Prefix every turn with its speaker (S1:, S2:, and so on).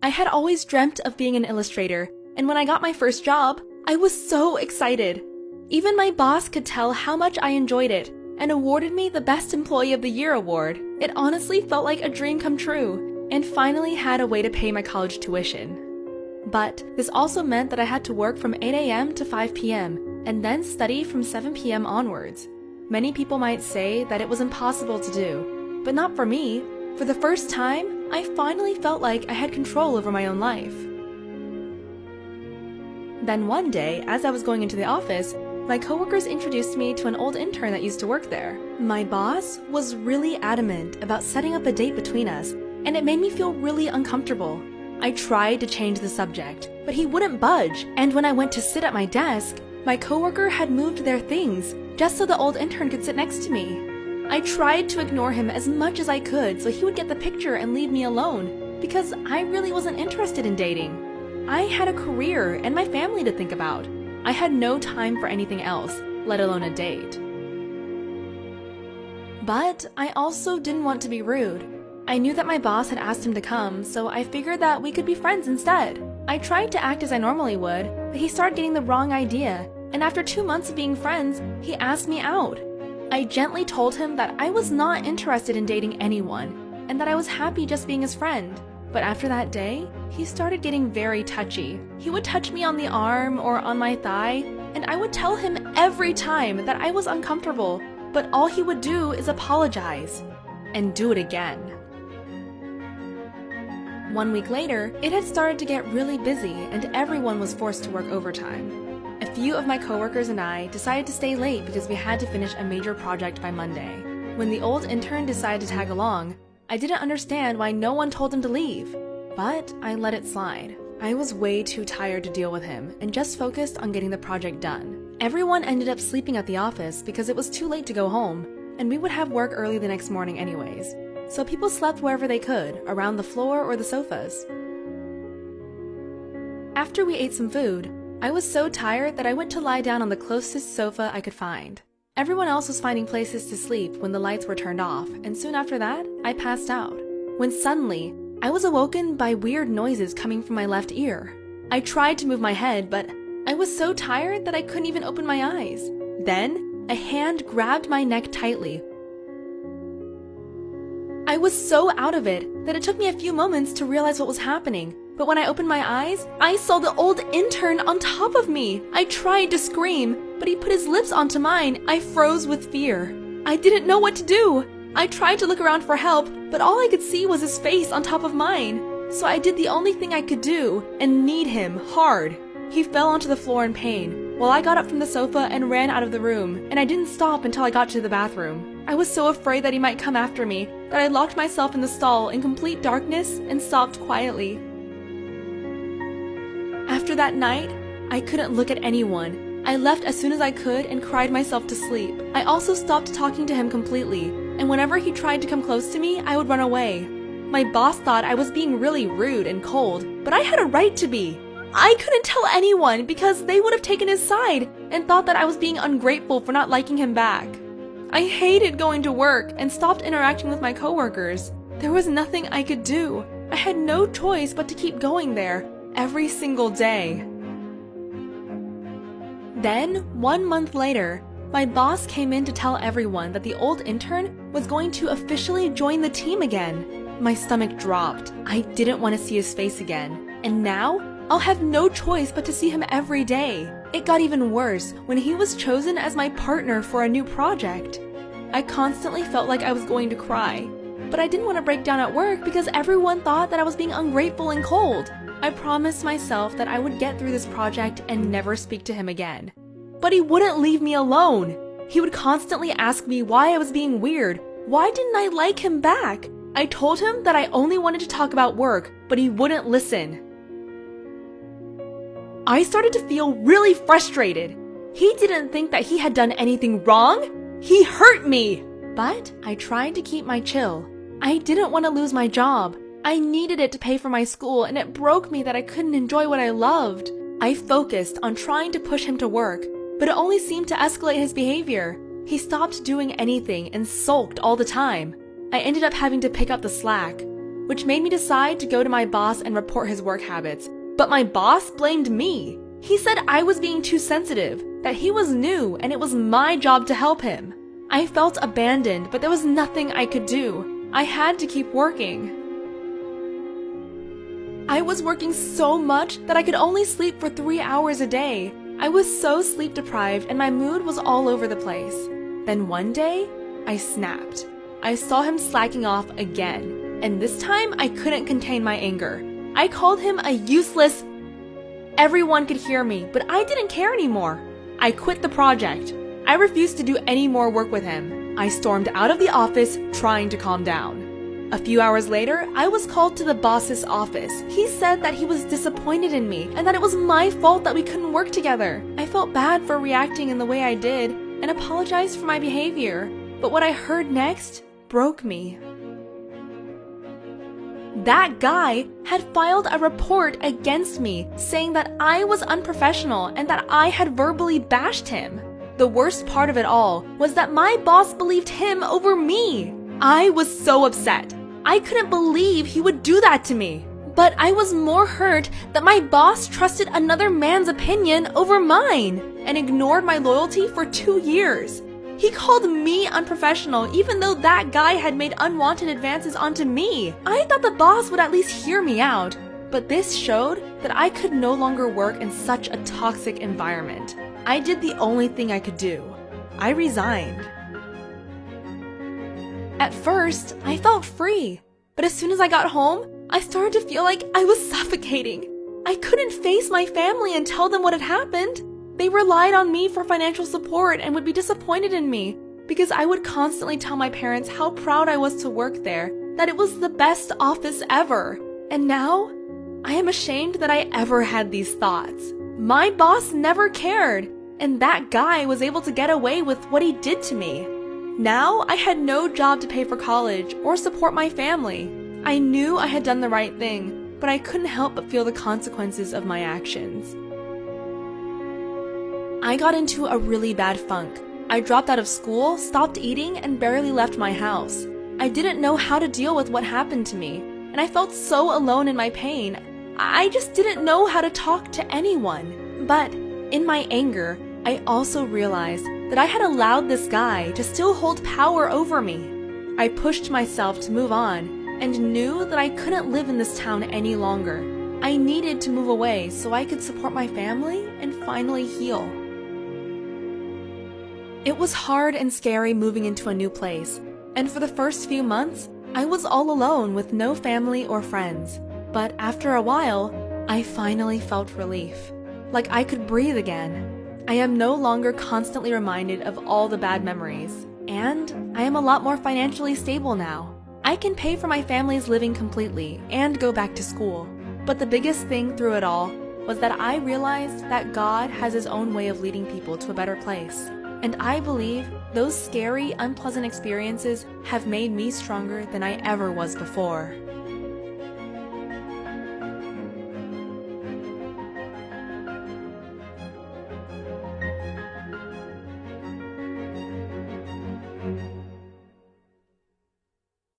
S1: I had always dreamt of being an illustrator, and when I got my first job, I was so excited. Even my boss could tell how much I enjoyed it and awarded me the Best Employee of the Year award. It honestly felt like a dream come true, and finally had a way to pay my college tuition. But this also meant that I had to work from 8 a.m. to 5 p.m. and then study from 7 p.m. onwards. Many people might say that it was impossible to do, but not for me. For the first time, I finally felt like I had control over my own life. Then one day, as I was going into the office, my coworkers introduced me to an old intern that used to work there. My boss was really adamant about setting up a date between us, and it made me feel really uncomfortable. I tried to change the subject, but he wouldn't budge, and when I went to sit at my desk, my coworker had moved their things just so the old intern could sit next to me. I tried to ignore him as much as I could so he would get the picture and leave me alone, because I really wasn't interested in dating. I had a career and my family to think about. I had no time for anything else, let alone a date. But I also didn't want to be rude. I knew that my boss had asked him to come, so I figured that we could be friends instead. I tried to act as I normally would, but he started getting the wrong idea, and after 2 months of being friends, he asked me out. I gently told him that I was not interested in dating anyone, and that I was happy just being his friend. But after that day, he started getting very touchy. He would touch me on the arm or on my thigh, and I would tell him every time that I was uncomfortable, but all he would do is apologize and do it again. 1 week later, it had started to get really busy and everyone was forced to work overtime. A few of my coworkers and I decided to stay late because we had to finish a major project by Monday. When the old intern decided to tag along, I didn't understand why no one told him to leave, but I let it slide. I was way too tired to deal with him and just focused on getting the project done. Everyone ended up sleeping at the office because it was too late to go home, and we would have work early the next morning anyways. So people slept wherever they could, around the floor or the sofas. After we ate some food, I was so tired that I went to lie down on the closest sofa I could find. Everyone else was finding places to sleep when the lights were turned off, and soon after that, I passed out. When suddenly, I was awoken by weird noises coming from my left ear. I tried to move my head, but I was so tired that I couldn't even open my eyes. Then, a hand grabbed my neck tightly. I was so out of it that it took me a few moments to realize what was happening. But when I opened my eyes, I saw the old intern on top of me. I tried to scream, but he put his lips onto mine. I froze with fear. I didn't know what to do. I tried to look around for help, but all I could see was his face on top of mine. So I did the only thing I could do and kneed him hard. He fell onto the floor in pain, while I got up from the sofa and ran out of the room, and I didn't stop until I got to the bathroom. I was so afraid that he might come after me that I locked myself in the stall in complete darkness and sobbed quietly. After that night, I couldn't look at anyone. I left as soon as I could and cried myself to sleep. I also stopped talking to him completely, and whenever he tried to come close to me, I would run away. My boss thought I was being really rude and cold, but I had a right to be. I couldn't tell anyone because they would have taken his side and thought that I was being ungrateful for not liking him back. I hated going to work and stopped interacting with my coworkers. There was nothing I could do. I had no choice but to keep going there every single day. Then, 1 month later, my boss came in to tell everyone that the old intern was going to officially join the team again. My stomach dropped. I didn't want to see his face again. And now, I'll have no choice but to see him every day. It got even worse when he was chosen as my partner for a new project. I constantly felt like I was going to cry, but I didn't want to break down at work because everyone thought that I was being ungrateful and cold. I promised myself that I would get through this project and never speak to him again. But he wouldn't leave me alone. He would constantly ask me why I was being weird. Why didn't I like him back? I told him that I only wanted to talk about work, but he wouldn't listen. I started to feel really frustrated. He didn't think that he had done anything wrong. He hurt me. But I tried to keep my chill. I didn't want to lose my job. I needed it to pay for my school, and it broke me that I couldn't enjoy what I loved. I focused on trying to push him to work, but it only seemed to escalate his behavior. He stopped doing anything and sulked all the time. I ended up having to pick up the slack, which made me decide to go to my boss and report his work habits. But my boss blamed me. He said I was being too sensitive, that he was new and it was my job to help him. I felt abandoned, but there was nothing I could do. I had to keep working. I was working so much that I could only sleep for 3 hours a day. I was so sleep deprived and my mood was all over the place. Then one day, I snapped. I saw him slacking off again, and this time I couldn't contain my anger. I called him a useless... Everyone could hear me, but I didn't care anymore. I quit the project. I refused to do any more work with him. I stormed out of the office, trying to calm down. A few hours later, I was called to the boss's office. He said that he was disappointed in me and that it was my fault that we couldn't work together. I felt bad for reacting in the way I did and apologized for my behavior. But what I heard next broke me. That guy had filed a report against me saying that I was unprofessional and that I had verbally bashed him. The worst part of it all was that my boss believed him over me. I was so upset. I couldn't believe he would do that to me. But I was more hurt that my boss trusted another man's opinion over mine and ignored my loyalty for 2 years. He called me unprofessional even though that guy had made unwanted advances onto me. I thought the boss would at least hear me out, but this showed that I could no longer work in such a toxic environment. I did the only thing I could do. I resigned. At first, I felt free, but as soon as I got home, I started to feel like I was suffocating. I couldn't face my family and tell them what had happened. They relied on me for financial support and would be disappointed in me because I would constantly tell my parents how proud I was to work there, that it was the best office ever. And now, I am ashamed that I ever had these thoughts. My boss never cared, and that guy was able to get away with what he did to me. Now, I had no job to pay for college or support my family. I knew I had done the right thing, but I couldn't help but feel the consequences of my actions. I got into a really bad funk. I dropped out of school, stopped eating, and barely left my house. I didn't know how to deal with what happened to me, and I felt so alone in my pain. I just didn't know how to talk to anyone. But in my anger, I also realized that I had allowed this guy to still hold power over me. I pushed myself to move on and knew that I couldn't live in this town any longer. I needed to move away so I could support my family and finally heal. It was hard and scary moving into a new place, and for the first few months, I was all alone with no family or friends. But after a while, I finally felt relief, like I could breathe again. I am no longer constantly reminded of all the bad memories, and I am a lot more financially stable now. I can pay for my family's living completely and go back to school. But the biggest thing through it all was that I realized that God has His own way of leading people to a better place. And I believe those scary, unpleasant experiences have made me stronger than I ever was before.